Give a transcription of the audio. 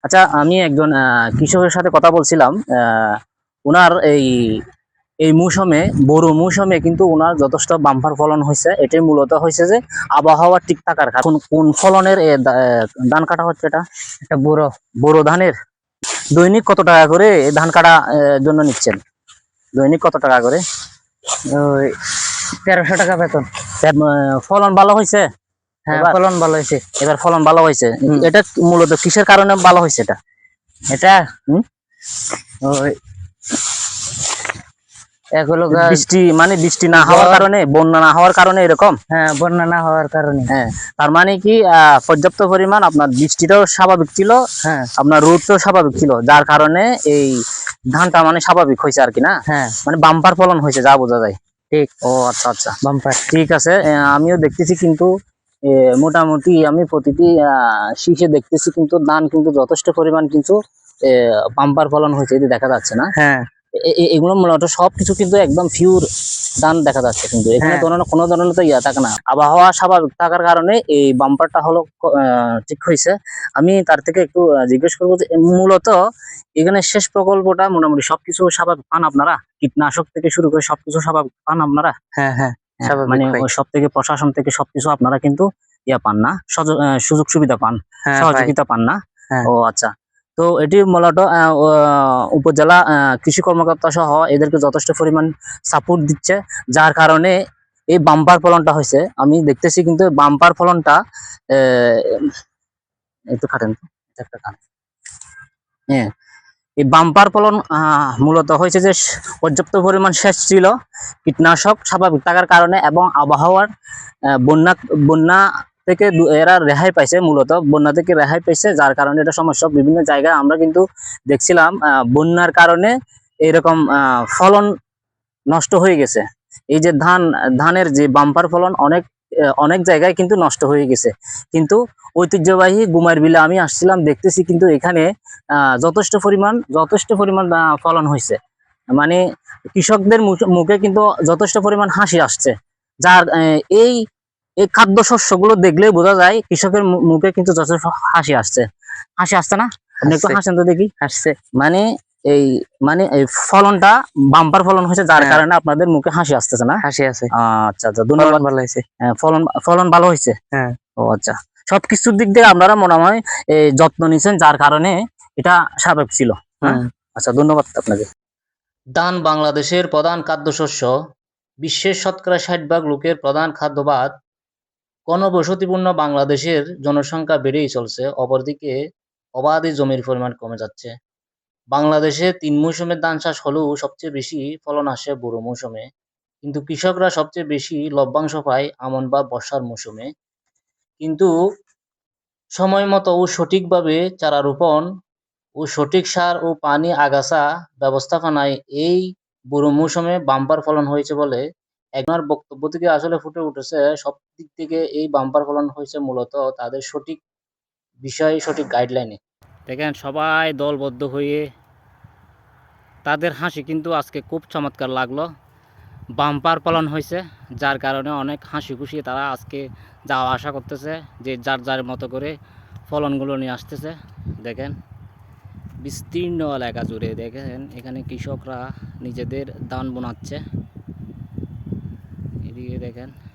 আচ্ছা, আমি একজন কৃষকের সাথে কথা বলছিলাম। ওনার এই এই মৌসুমে, বড় মৌসুমে কিন্তু ওনার যথেষ্ট বাম্পার ফলন হয়েছে। এটাই মূলত হয়েছে যে আবহাওয়া ঠিক থাকার কারণে। কোন ফলনের ধান কাটা হচ্ছে? এটা বড় বড় ধানের। দৈনিক কত টাকা করে এই ধান কাটা জন্য নিচ্ছেন? দৈনিক কত টাকা করে? ওই 1300 টাকা বেতন। ফলন ভালো হয়েছে? হ্যাঁ, ফলন ভালো হয়েছে। এবার ফলন ভালো হয়েছে। এটা মূলত কিসের কারণে ভালো হয়েছে? এটা ওই এগুলো বৃষ্টি, মানে বৃষ্টি না হওয়ার কারণে, বন্যা না হওয়ার কারণে এরকম। হ্যাঁ, বন্যা না হওয়ার কারণে। হ্যাঁ, তার মানে কি পর্যাপ্ত পরিমাণ আপনার বৃষ্টিটাও স্বাভাবিক ছিল, হ্যাঁ, আপনার রোদটাও স্বাভাবিক ছিল, যার কারণে এই ধানটা মানে স্বাভাবিক হয়েছে আর কি, না? হ্যাঁ, মানে বাম্পার ফলন হয়েছে, যা বোঝা যায়। ঠিক। ও আচ্ছা আচ্ছা, বাম্পার। ঠিক আছে। আমিও দেখতেছি কিন্তু মোটামুটি আমি প্রতিটি শীষে দেখতেছি কিন্তু ধান কিন্তু যথেষ্ট পরিমাণ কিন্তু বাম্পার ফলন হয়েছে, এটি দেখা যাচ্ছে না? হ্যাঁ, এগুলো মূলত সবকিছু কিন্তু একদম পিওর ধান দেখা যাচ্ছে, কিন্তু এখানে কোনো ধরনের তো ইয়া থাকে না। আবহাওয়া স্বাভাবিক থাকার কারণে এই বাম্পারটা হলো ঠিক হয়েছে। আমি তার থেকে একটু জিজ্ঞেস করবো যে মূলত এখানে শেষ প্রকল্পটা মোটামুটি সবকিছু স্বাভাবিক পান আপনারা? কীটনাশক থেকে শুরু করে সবকিছু স্বাভাবিক পান আপনারা? হ্যাঁ, হ্যাঁ, মানে সব থেকে প্রশাসন থেকে সবকিছু আপনারা কিন্তু ইয়া পান না, সুযোগ সুবিধা পান, সহযোগিতা পান না? ও আচ্ছা। তো এটি মূলত উপজেলা কৃষি কর্মকর্তা সহ এদেরকে যথেষ্ট পরিমাণ সাপোর্ট দিচ্ছে, যার কারণে এই বাম্পার ফলনটা হয়েছে। আমি দেখতেছি কিন্তু বাম্পার ফলনটা একটু কাটেন তো, একটা কাট। হ্যাঁ, এই বাম্পার ফলন মূলত হয়েছে যে পর্যাপ্ত পরিমাণ সেচ ছিল, কীটনাশক স্বাভাবিক থাকার কারণে, এবং আবহাওয়ার বন্যা বন্যা থেকে এরা রেহাই পাইছে, মূলত বন্যা থেকে রেহাই পাইছে, যার কারণে এটা সমস্যা। বিভিন্ন জায়গায় আমরা কিন্তু দেখছিলাম বন্যার কারণে এরকম ফলন নষ্ট হয়ে গেছে। এই যে ধানের যে বাম্পার ফলন অনেক জায়গায় কিন্তু নষ্ট হয়ে গেছে। কিন্তু ঐতিহ্যবাহী গুমার বিলে আমি আসছিলাম, দেখতেছি কিন্তু এখানে যথেষ্ট পরিমাণ ফলন হয়েছে। মানে কৃষকদের মুখে কিন্তু যথেষ্ট পরিমাণ হাসি আসছে, যার এই এই খাদ্য শস্যগুলো দেখলেই বোঝা যায় কৃষকের মুখে কিন্তু যথেষ্ট হাসি আসছে না? আপনি একটু হাসেন তো দেখি। আসছে। মানে এই মানে এই ফলনটা বাম্পার ফলন হয়েছে, যার কারণে আপনাদের মুখে হাসি আসতেছে না? হাসি আছে। আচ্ছা আচ্ছা, ধন্যবাদ। ভালো হয়েছে। ফলন ভালো হয়েছে। হ্যাঁ। ও আচ্ছা, সবকিছুর দিক দিয়ে আপনারা মনে হয় যত্ন নিচ্ছেন, যার কারণে এটা স্বাভাবিক ছিল। হ্যাঁ, আচ্ছা, ধন্যবাদ আপনাকে। ধান বাংলাদেশের প্রধান খাদ্যশস্য, বিশ্বের শতকরা 60% লোকের প্রধান খাদ্যভাত। ঘনবসতিপূর্ণ বাংলাদেশের জনসংখ্যা বেড়েই চলছে, অপরদিকে অবাধে জমির পরিমাণ কমে যাচ্ছে। বাংলাদেশে 3 মৌসুমে ধান চাষ হলেও সবচেয়ে বেশি ফলন আসে বোরো মৌসুমে, কিন্তু কৃষকরা সবচেয়ে বেশি লভ্যাংশ পায় আমন বা বর্ষার মৌসুমে। কিন্তু সময় মতো ও সঠিকভাবে চারা রোপণ ও সঠিক সার ও পানি আগাছা ব্যবস্থাপনায় এই বোরো মৌসুমে বাম্পার ফলন হয়েছে বলে একজনের বক্তব্য থেকে আসলে ফুটে উঠেছে। সব দিক থেকে এই বাম্পার ফলন হয়েছে মূলত তাদের সঠিক বিষয়, সঠিক গাইডলাইনে। দেখেন, সবাই দলবদ্ধ হয়ে তাদের হাসি কিন্তু আজকে খুব চমৎকার লাগলো। বাম্পার ফলন হয়েছে, যার কারণে অনেক হাসি খুশি তারা আজকে যাওয়া আসা করতেছে, যে যার যার মতো করে ফলনগুলো নিয়ে আসতেছে। দেখেন, বিস্তীর্ণ এলাকা জুড়ে দেখেন এখানে কৃষকরা নিজেদের ধান বোনাচ্ছে। এদিকে দেখেন।